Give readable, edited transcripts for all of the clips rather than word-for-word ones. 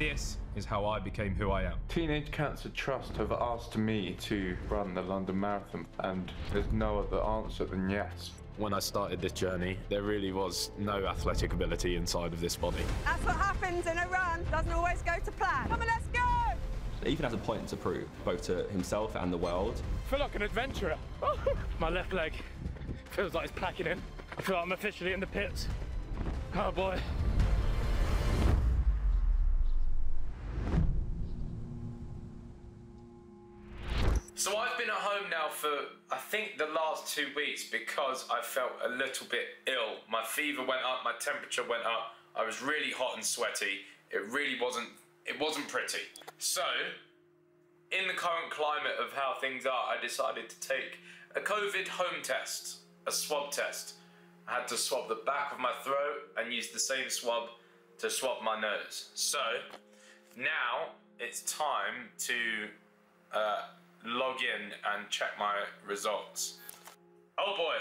This is how I became who I am. Teenage Cancer Trust have asked me to run the London Marathon, and there's no other answer than yes. When I started this journey, there really was no athletic ability inside of this body. That's what happens in a run. Doesn't always go to plan. Come on, let's go! Ethan has a point to prove, both to himself and the world. I feel like an adventurer. My left leg feels like it's packing in. I feel like I'm officially in the pits. Oh boy. So I've been at home now for, I think, the last 2 weeks because I felt a little bit ill. My fever went up, my temperature went up. I was really hot and sweaty. It wasn't pretty. So, in the current climate of how things are, I decided to take a COVID home test, a swab test. I had to swab the back of my throat and use the same swab to swab my nose. So, now it's time to log in and check my results. Oh boy.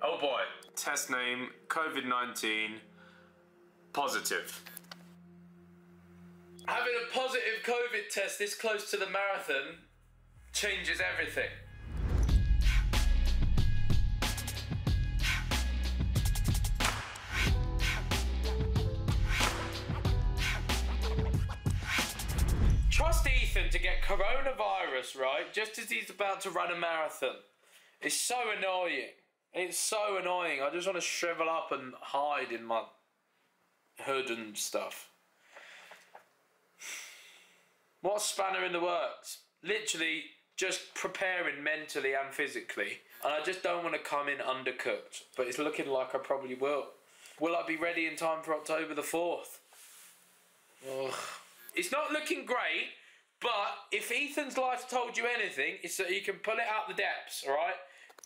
Oh boy. Test name, COVID-19, positive. Having a positive COVID test this close to the marathon changes everything. Trust Ethan to get coronavirus, right, just as he's about to run a marathon. It's so annoying. It's so annoying. I just want to shrivel up and hide in my hood and stuff. What a spanner in the works. Literally just preparing mentally and physically. And I just don't want to come in undercooked. But it's looking like I probably will. Will I be ready in time for October the 4th? Ugh. It's not looking great, but if Ethan's life told you anything, it's that you can pull it out the depths, all right?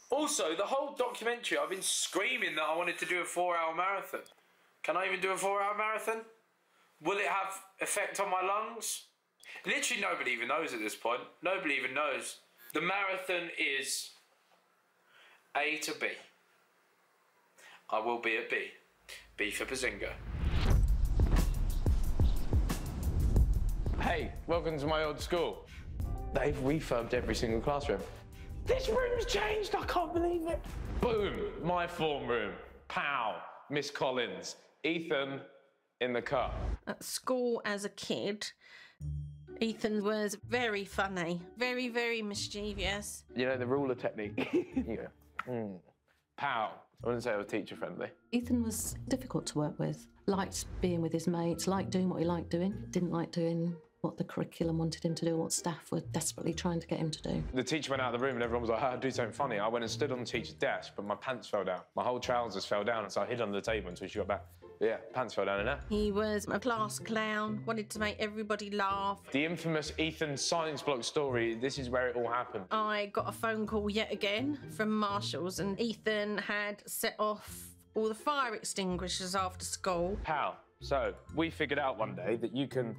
Also, the whole documentary, I've been screaming that I wanted to do a 4-hour marathon. Can I even do a 4-hour marathon? Will it have effect on my lungs? Literally nobody even knows at this point. Nobody even knows. The marathon is A to B. I will be at B. B for Behzinga. Hey, welcome to my old school. They've refurbed every single classroom. This room's changed, I can't believe it. Boom, my form room. Pow, Miss Collins. Ethan in the car. At school as a kid, Ethan was very funny, very, very mischievous. You know the ruler technique? You go, pow. I wouldn't say I was teacher friendly. Ethan was difficult to work with. Liked being with his mates, liked doing what he liked doing, didn't like doing what the curriculum wanted him to do, what staff were desperately trying to get him to do. The teacher went out of the room and everyone was like, oh, do something funny. I went and stood on the teacher's desk, but my pants fell down. My whole trousers fell down, so I hid under the table until she got back. But yeah, pants fell down in there. He was a class clown, wanted to make everybody laugh. The infamous Ethan science block story, this is where it all happened. I got a phone call yet again from marshals, and Ethan had set off all the fire extinguishers after school. How? So, we figured out one day that you can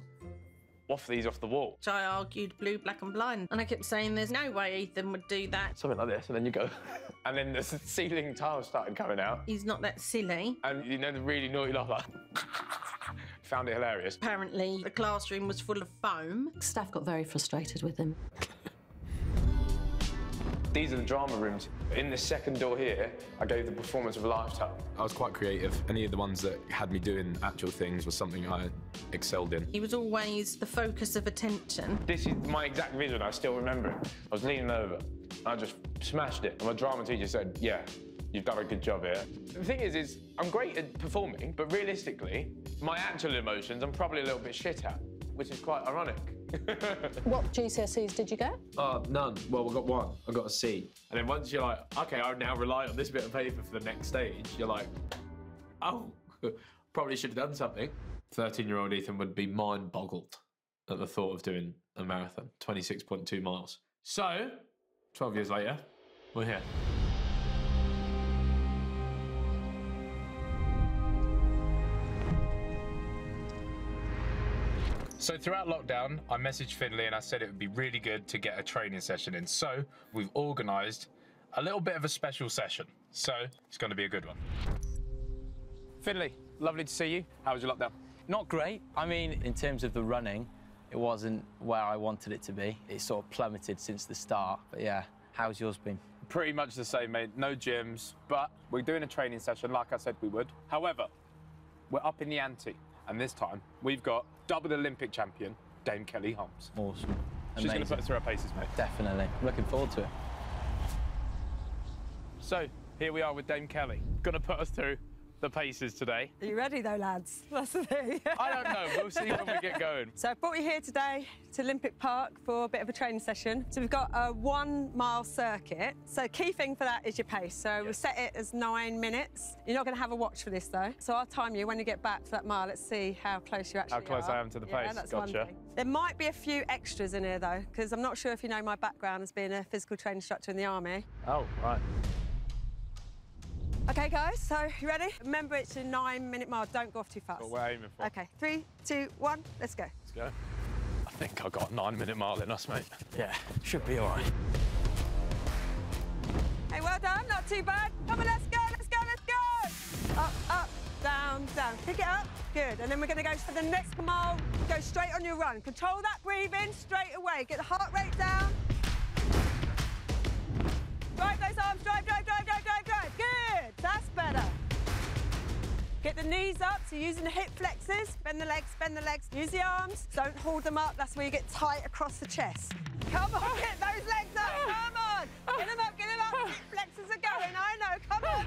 off these off the wall. So I argued blue, black and blind. And I kept saying there's no way Ethan would do that. Something like this, and then you go. And then the ceiling tiles started coming out. He's not that silly. And you know the really naughty laugh, like... Found it hilarious. Apparently the classroom was full of foam. Staff got very frustrated with him. These are the drama rooms. In the second door here, I gave the performance of a lifetime. I was quite creative. Any of the ones that had me doing actual things was something I excelled in. He was always the focus of attention. This is my exact vision, I still remember it. I was leaning over, I just smashed it. And my drama teacher said, yeah, you've done a good job here. The thing is I'm great at performing, but realistically, my actual emotions, I'm probably a little bit shit at, which is quite ironic. What GCSEs did you get? None. Well, we got one. I got a C. And then once you're like, OK, I now rely on this bit of paper for the next stage, you're like, oh, probably should have done something. 13-year-old Ethan would be mind-boggled at the thought of doing a marathon, 26.2 miles. So, 12 years later, we're here. So throughout lockdown, I messaged Finley and I said it would be really good to get a training session in. So we've organised a little bit of a special session. So it's going to be a good one. Finley, lovely to see you. How was your lockdown? Not great. I mean, in terms of the running, it wasn't where I wanted it to be. It sort of plummeted since the start. But yeah, how's yours been? Pretty much the same, mate. No gyms, but we're doing a training session like I said we would. However, we're up in the ante, and this time we've got double Olympic champion Dame Kelly Holmes. Awesome. She's going to put us through her paces, mate. Definitely. Looking forward to it. So, here we are with Dame Kelly. Going to put us through the paces today. Are you ready though, lads? That's the thing. I don't know. We'll see when we get going. So I brought you here today to Olympic Park for a bit of a training session. So we've got a 1 mile circuit. So key thing for that is your pace. So we'll set it as 9 minutes. You're not going to have a watch for this though. So I'll time you when you get back for that mile. Let's see how close you actually are. How close I am to the pace. That's gotcha. one thing. There might be a few extras in here though, because I'm not sure if you know my background as being a physical training instructor in the army. Oh, right. OK, guys, so you ready? Remember, it's a 9-minute mile. Don't go off too fast. What we're aiming for. OK, 3, 2, 1, let's go. Let's go. I think I got a 9-minute mile in us, mate. Yeah, should be all right. Hey, well done, not too bad. Come on, let's go, let's go, let's go. Up, up, down, down. Pick it up, good. And then we're going to go for the next mile. Go straight on your run. Control that breathing straight away. Get the heart rate down. Drive those arms, drive, drive, drive, drive, drive, drive. Good, that's better. Get the knees up, so using the hip flexors. Bend the legs, use the arms. Don't hold them up, that's where you get tight across the chest. Come on, get those legs up, come on. Get them up, get them up. Hip flexors are going, I know, come on.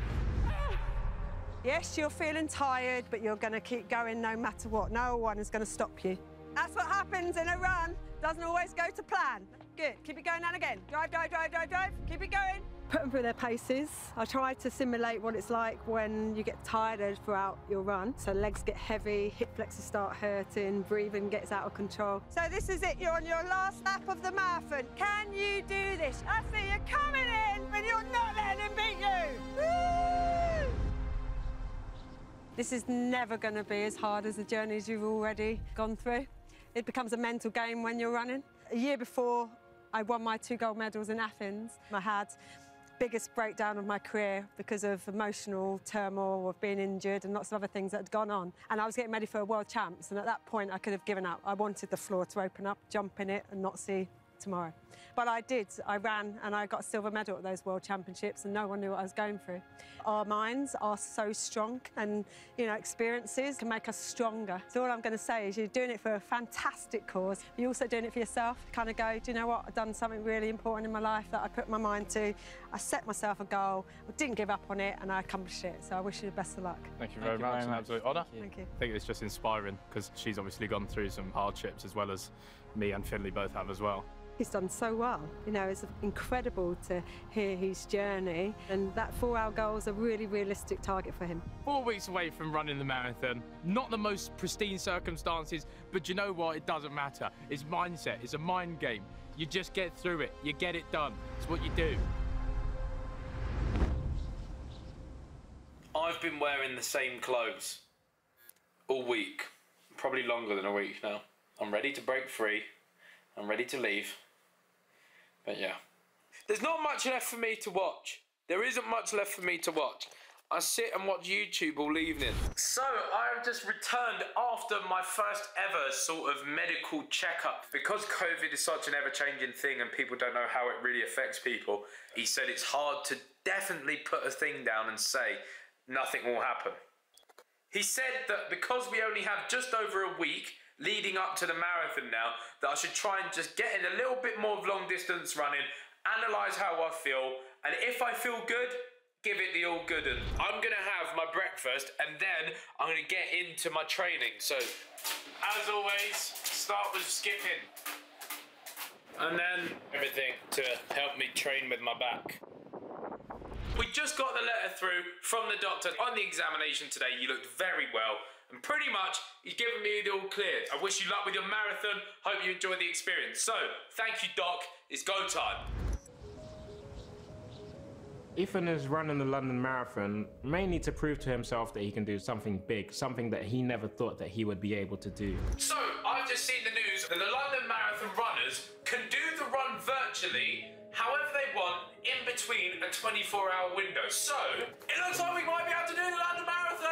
Yes, you're feeling tired, but you're going to keep going no matter what. No one is going to stop you. That's what happens in a run. Doesn't always go to plan. Good, keep it going and again. Drive, drive, drive, drive, drive. Keep it going. Put them through their paces. I try to simulate what it's like when you get tired throughout your run. So legs get heavy, hip flexors start hurting, breathing gets out of control. So this is it, you're on your last lap of the marathon. Can you do this? I see you coming in, and you're not letting them beat you. Woo! This is never going to be as hard as the journeys you've already gone through. It becomes a mental game when you're running. A year before I won my 2 gold medals in Athens, I had biggest breakdown of my career because of emotional turmoil of being injured and lots of other things that had gone on. And I was getting ready for a world champs, and at that point I could have given up. I wanted the floor to open up, jump in it and not see tomorrow. But I did. I ran and I got a silver medal at those World Championships, and no one knew what I was going through. Our minds are so strong, and, you know, experiences can make us stronger. So all I'm going to say is you're doing it for a fantastic cause. You're also doing it for yourself. Kind of go, do you know what? I've done something really important in my life that I put my mind to. I set myself a goal, I didn't give up on it, and I accomplished it. So I wish you the best of luck. Thank you very much. An absolute honour. Thank you. I think it's just inspiring because she's obviously gone through some hardships as well as me and Finley both have as well. He's done so well. You know, it's incredible to hear his journey, and that 4-hour goal is a really realistic target for him. 4 weeks away from running the marathon. Not the most pristine circumstances, but you know what? It doesn't matter. It's mindset. It's a mind game. You just get through it. You get it done. It's what you do. I've been wearing the same clothes all week. Probably longer than a week now. I'm ready to break free. I'm ready to leave. But yeah. There's not much left for me to watch. There isn't much left for me to watch. I sit and watch YouTube all evening. So, I have just returned after my first ever sort of medical checkup. Because COVID is such an ever-changing thing and people don't know how it really affects people, he said it's hard to definitely put a thing down and say nothing will happen. He said that because we only have just over a week leading up to the marathon now, that I should try and just get in a little bit more of long distance running, analyse how I feel, and if I feel good, give it the all good. And I'm gonna have my breakfast and then I'm gonna get into my training. So, as always, start with skipping. And then everything to help me train with my back. We just got the letter through from the doctor. On the examination today, you looked very well. And pretty much, he's given me the all clear. I wish you luck with your marathon. Hope you enjoy the experience. So, thank you, Doc. It's go time. Ethan is running the London Marathon mainly to prove to himself that he can do something big, something that he never thought that he would be able to do. So, I've just seen the news that the London Marathon runners can do the run virtually however they want in between a 24-hour window. So, it looks like we might be able to do the London Marathon.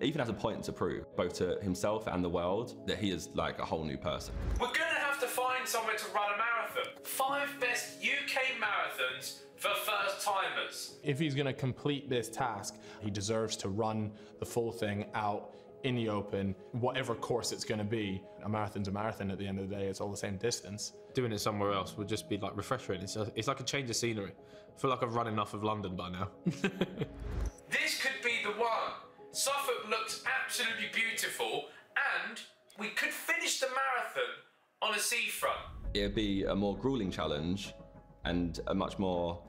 Ethan has a point to prove, both to himself and the world, that he is like a whole new person. We're gonna have to find somewhere to run a marathon. 5 best UK marathons for first-timers. If he's going to complete this task, he deserves to run the full thing out in the open, whatever course it's going to be. A marathon's a marathon at the end of the day, it's all the same distance. Doing it somewhere else would just be like refreshing. It's like a change of scenery. I feel like I've run enough of London by now. This could be the one. Suffolk looks absolutely beautiful, and we could finish the marathon on a seafront. It'd be a more grueling challenge and a much more,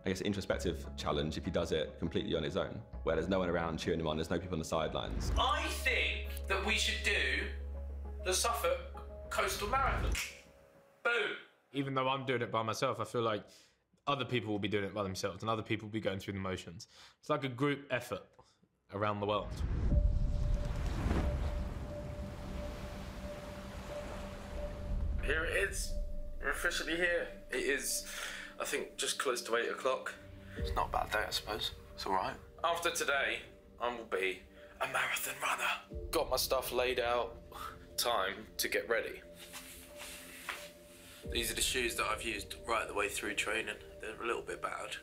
I guess, introspective challenge if he does it completely on his own, where there's no one around cheering him on, there's no people on the sidelines. I think that we should do the Suffolk Coastal Marathon. Boom. Even though I'm doing it by myself, I feel like other people will be doing it by themselves and other people will be going through the motions. It's like a group effort around the world. Here it is. We're officially here. It is, I think, just close to 8 o'clock. It's not a bad day, I suppose. It's all right. After today, I will be a marathon runner. Got my stuff laid out. Time to get ready. These are the shoes that I've used right the way through training. They're a little bit bad.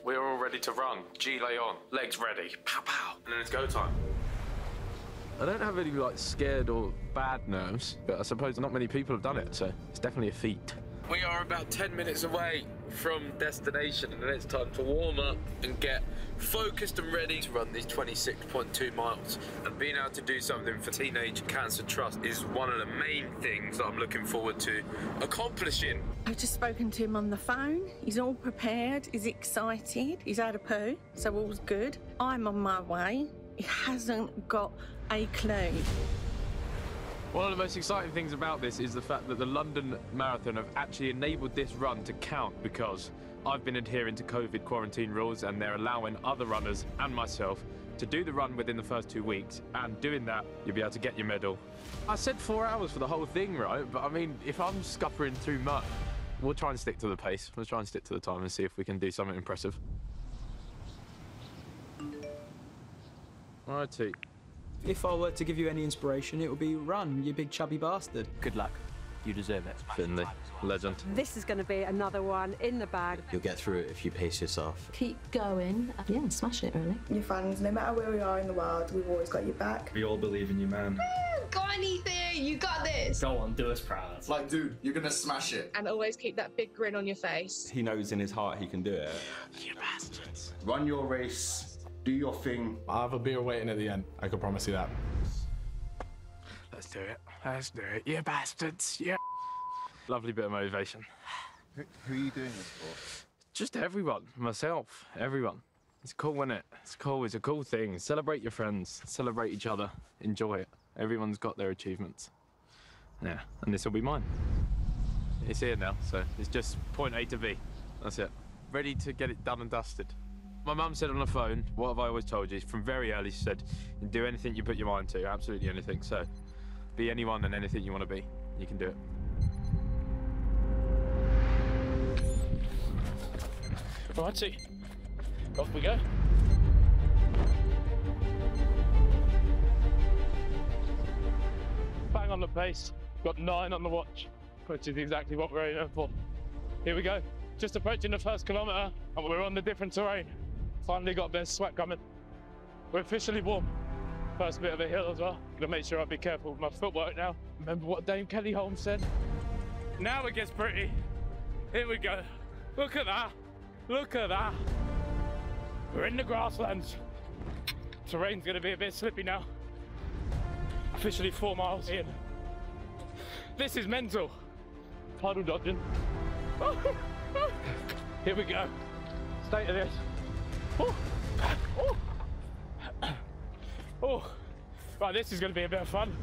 We're all ready to run. G-lay on. Legs ready. Pow, pow. And then it's go time. I don't have any like scared or bad nerves, but I suppose not many people have done it, so it's definitely a feat. We are about 10 minutes away from destination, and then it's time to warm up and get focused and ready to run these 26.2 miles. And being able to do something for Teenage Cancer Trust is one of the main things that I'm looking forward to accomplishing. I've just spoken to him on the phone. He's all prepared, he's excited, he's had a poo, so all's good. I'm on my way. He hasn't got a clue. One of the most exciting things about this is the fact that the London Marathon have actually enabled this run to count, because I've been adhering to COVID quarantine rules and they're allowing other runners and myself to do the run within the first 2 weeks, and doing that, you'll be able to get your medal. I said 4 hours for the whole thing, right? But I mean, if I'm scuppering through mud, we'll try and stick to the pace. We'll try and stick to the time and see if we can do something impressive. Righty. If I were to give you any inspiration, it would be run, you big chubby bastard. Good luck. You deserve it. Finley, legend. This is going to be another one in the bag. You'll get through it if you pace yourself. Keep going. Yeah, smash it, really. Your fans, no matter where we are in the world, we've always got your back. We all believe in you, man. Go on, Ethan, you got this. Go on, do us proud. Like, dude, you're gonna smash it. And always keep that big grin on your face. He knows in his heart he can do it. You bastards. Run your race, do your thing. I'll have a beer waiting at the end, I can promise you that. Let's do it. Let's do it. You bastards. Yeah. Lovely bit of motivation. Who are you doing this for? Just everyone. Myself. Everyone. It's cool, isn't it? It's cool. It's a cool thing. Celebrate your friends. Celebrate each other. Enjoy it. Everyone's got their achievements. Yeah. And this will be mine. It's here now, so it's just point A to B. That's it. Ready to get it done and dusted. My mum said on the phone, what have I always told you? From very early, she said, do anything you put your mind to. Absolutely anything. So be anyone and anything you want to be. You can do it. Righty, off we go. Bang on the pace, got 9 on the watch, which is exactly what we're aiming for. Here we go, just approaching the first kilometre, and we're on the different terrain. Finally got a bit of sweat coming. We're officially warm. First bit of a hill as well. Gonna make sure I be careful with my footwork now. Remember what Dame Kelly Holmes said? Now it gets pretty. Here we go. Look at that. Look at that. We're in the grasslands. Terrain's gonna be a bit slippy now. Officially 4 miles in. This is mental. Puddle dodging. Here we go. State of this. Oh. Oh. Oh. Right, this is gonna be a bit of fun.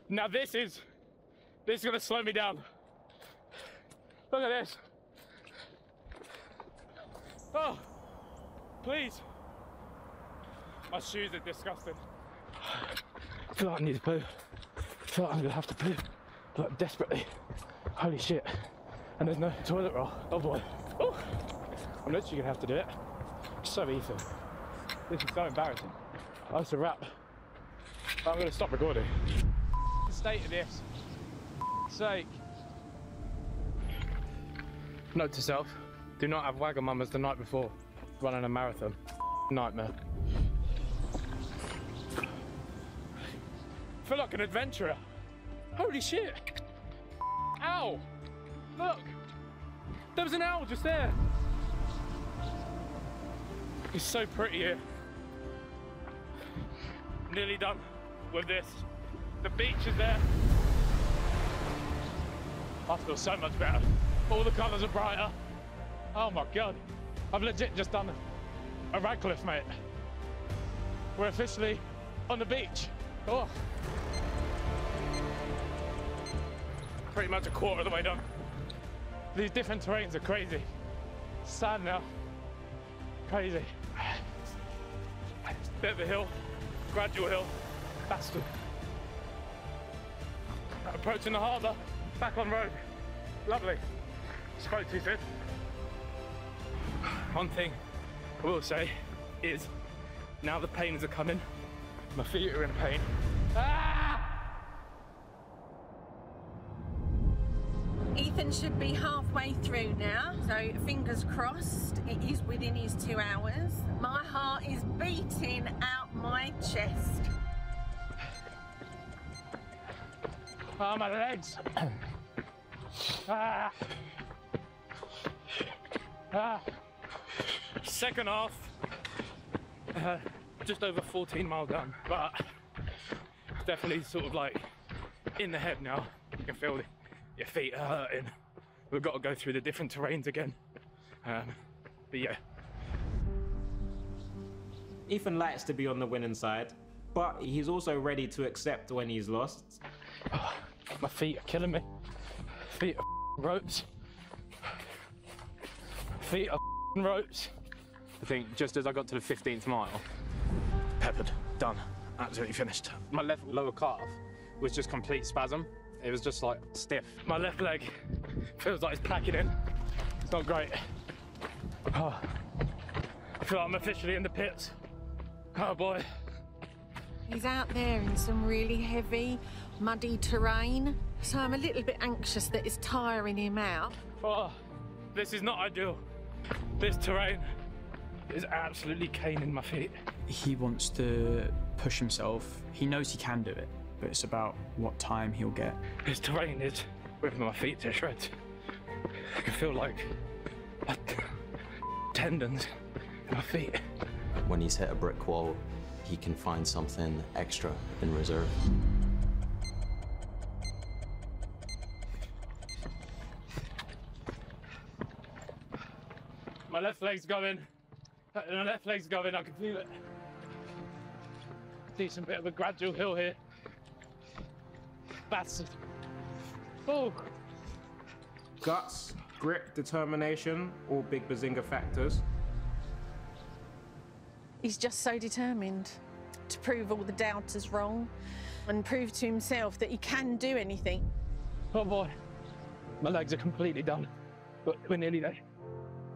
Now this is gonna slow me down. Look at this. Oh, please. My shoes are disgusting. I feel like I need to poo. I feel like I'm gonna have to poo, like desperately. Holy shit. and there's no toilet roll. Oh boy. Oh. I'm literally gonna have to do it. So Ethan, this is so embarrassing. That's a wrap. I'm gonna stop recording. The state of this. Sake. Note to self, do not have Wagamamas the night before running a marathon. Nightmare. I feel like an adventurer. Holy shit. Ow! Look! There was an owl just there. It's so pretty here. Nearly done with this. The beach is there. I feel so much better. All the colours are brighter. Oh my God. I've legit just done a Radcliffe, mate. We're officially on the beach. Oh. Pretty much a quarter of the way done. These different terrains are crazy. Sand now. Crazy. Bit of a hill, gradual hill, bastard. Approaching the harbour, back on road. Lovely. Spoke too soon. One thing I will say is, now the pains are coming, my feet are in pain. Ah! Ethan should be halfway through now, so fingers crossed it is within his 2 hours. My heart is beating out my chest. Oh, my legs. Ah. Ah. Second half, just over 14 miles down, but it's definitely sort of like in the head now. You can feel your feet are hurting. We've got to go through the different terrains again. But yeah. Ethan likes to be on the winning side, but he's also ready to accept when he's lost. Oh, my feet are killing me. Feet are ropes. Feet are ropes. I think just as I got to the 15th mile, peppered, done, absolutely finished. My left lower calf was just complete spasm. It was just like stiff. My left leg feels like it's packing in. It's not great. Oh, I feel like I'm officially in the pits. Oh boy. He's out there in some really heavy, muddy terrain, so I'm a little bit anxious that it's tiring him out. Oh, this is not ideal. This terrain is absolutely caning my feet. He wants to push himself. He knows he can do it, but it's about what time he'll get. This terrain is ripping my feet to shreds. I can feel like tendons in my feet. When he's hit a brick wall, he can find something extra in reserve. My left leg's going. My left leg's going, I can feel it. Decent bit of a gradual hill here. Bastard. Oh. Guts, grit, determination, all big Behzinga factors. He's just so determined to prove all the doubters wrong and prove to himself that he can do anything. Oh boy, my legs are completely done, but we're nearly there.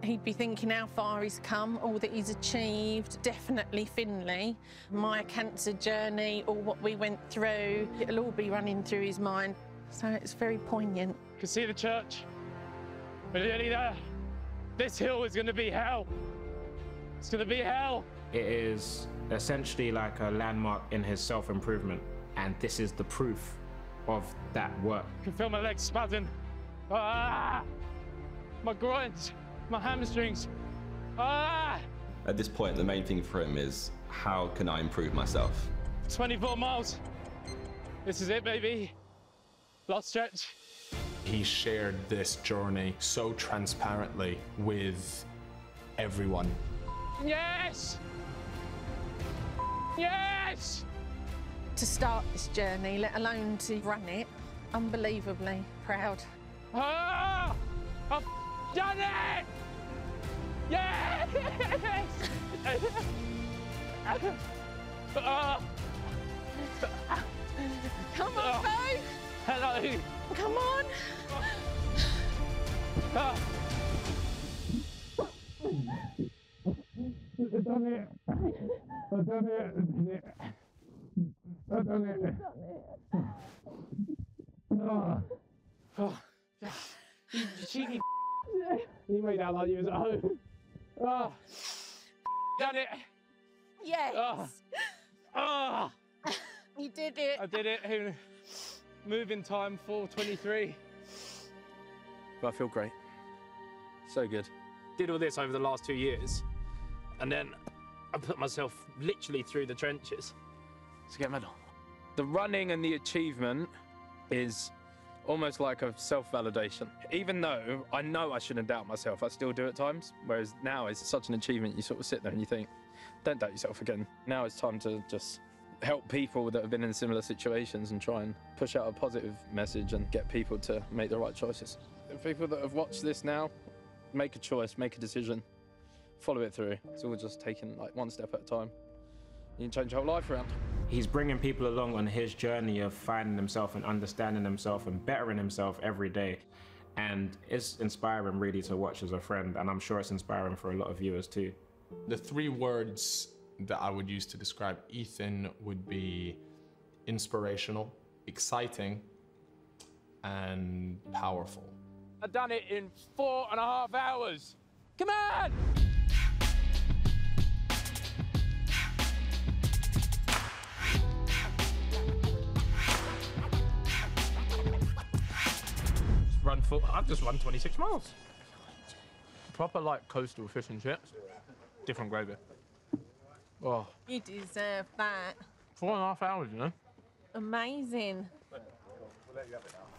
He'd be thinking how far he's come, all that he's achieved, definitely Finley, my cancer journey, all what we went through. It'll all be running through his mind, so it's very poignant. You can see the church. We're nearly there. This hill is going to be hell. It's going to be hell. It is essentially like a landmark in his self-improvement, and this is the proof of that work. I can feel my legs spazzing. Ah! My groins, my hamstrings. Ah! At this point, the main thing for him is, how can I improve myself? 24 miles. This is it, baby. Last stretch. He shared this journey so transparently with everyone. Yes! Yes! To start this journey, let alone to run it, unbelievably proud. Ah! I've done it! Yes! Come on, Bo! Hello! Come on! Ah. I've done it. I've done it. I've done it. Oh. Oh. You cheeky. You made out like you was at home. Oh. Done it. Yes. Oh. Oh. You did it. I did it. Moving time 4:23. But I feel great. So good. Did all this over the last 2 years, and then I put myself literally through the trenches to get a medal. The running and the achievement is almost like a self-validation. Even though I know I shouldn't doubt myself, I still do at times. Whereas now it's such an achievement, you sort of sit there and you think, don't doubt yourself again. Now it's time to just help people that have been in similar situations and try and push out a positive message and get people to make the right choices. The people that have watched this now, make a choice, make a decision, follow it through. It's all just taking like one step at a time. You can change your whole life around. He's bringing people along on his journey of finding himself and understanding himself and bettering himself every day. And it's inspiring really to watch as a friend, and I'm sure it's inspiring for a lot of viewers too. The 3 words that I would use to describe Ethan would be inspirational, exciting, and powerful. I've done it in 4.5 hours. Come on! I've just run 26 miles. Proper like coastal fish and chips. Different gravy. Oh. You deserve that. 4.5 hours, you know? Amazing. We'll let you have it now.